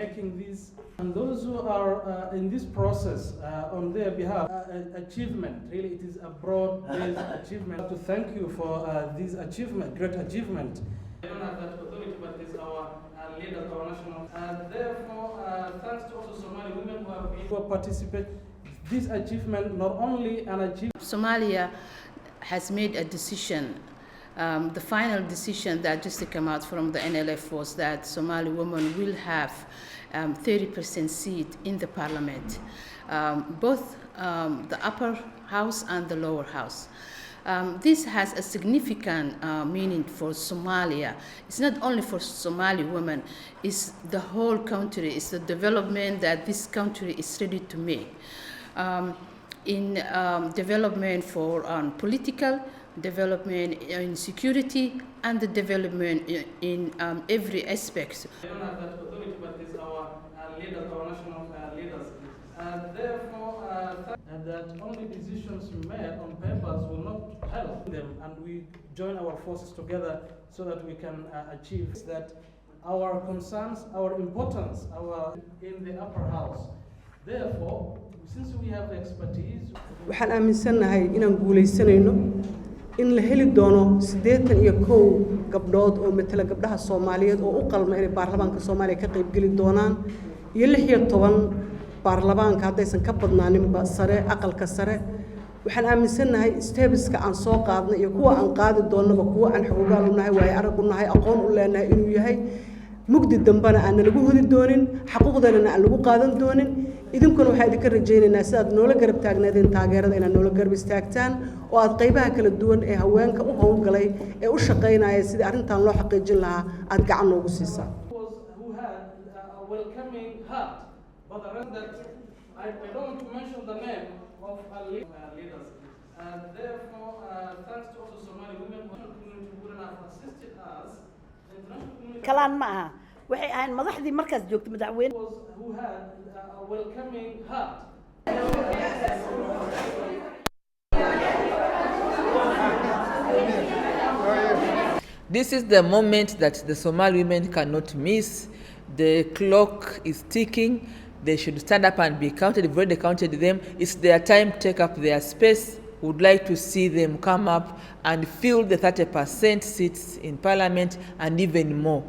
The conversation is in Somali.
making this, and those who are in this process on their behalf. Achievement, really, it is a broad-based achievement. To thank you for this achievement, great achievement. I don't have that authority, but it's our leaders, our national. Therefore, thanks to also Somali women who have been participate. This achievement not only an achievement. Somalia has made a decision. The final decision that just came out from the NLF was that Somali women will have 30% seat in the parliament, both the upper house and the lower house. This has a significant meaning for Somalia. It's not only for Somali women, it's the whole country, it's the development that this country is ready to make. In development for political, development in security, and the development in every aspect. I don't have that authority, but it's our leaders, our national leaders. Therefore, that only decisions made on papers will not help them, and we join our forces together so that we can achieve that our concerns, our importance, in the upper house. Therefore, since we have expertise, waxaan aaminsanahay inaan guuleysanayno in la heli doono 81 gabdhood oo matala gabdhaha Soomaaliyeed oo u qalma inay baarlamaanka Soomaaliya ka qayb gali doonaan iyo 16 baarlamaanka haddaysan ka badnaanin sare aqalka sare. waxaan aaminsanahay steps-ka aan soo qaadnay iyo kuwa aan qaadi doonaba kuwa aan xogaal u nahay way arag u nahay aqoon u leenahay inuu yahay mugdi dambana aan lagu hodi doonin xaquuqdeena aan lagu qaadan doonin. idinkuna waxaa idinka rajaynaynaa sidaad noola garab taagnaadeen taageerada inaad noola garab istaagtaan oo aad qaybaha kala duwan ee haweenka u howlgalay ee u shaqaynaya sidii arrintan loo xaqiijin lahaa aad gacan noogu siisaan. kalaan ma aha waxay ahayn madaxdii markaas joogtay madaxweyne This is the moment that the Somali women cannot miss. The clock is ticking. They should stand up and be counted. We've already counted them. It's their time to take up their space. We would like to see them come up and fill the 30% seats in parliament and even more.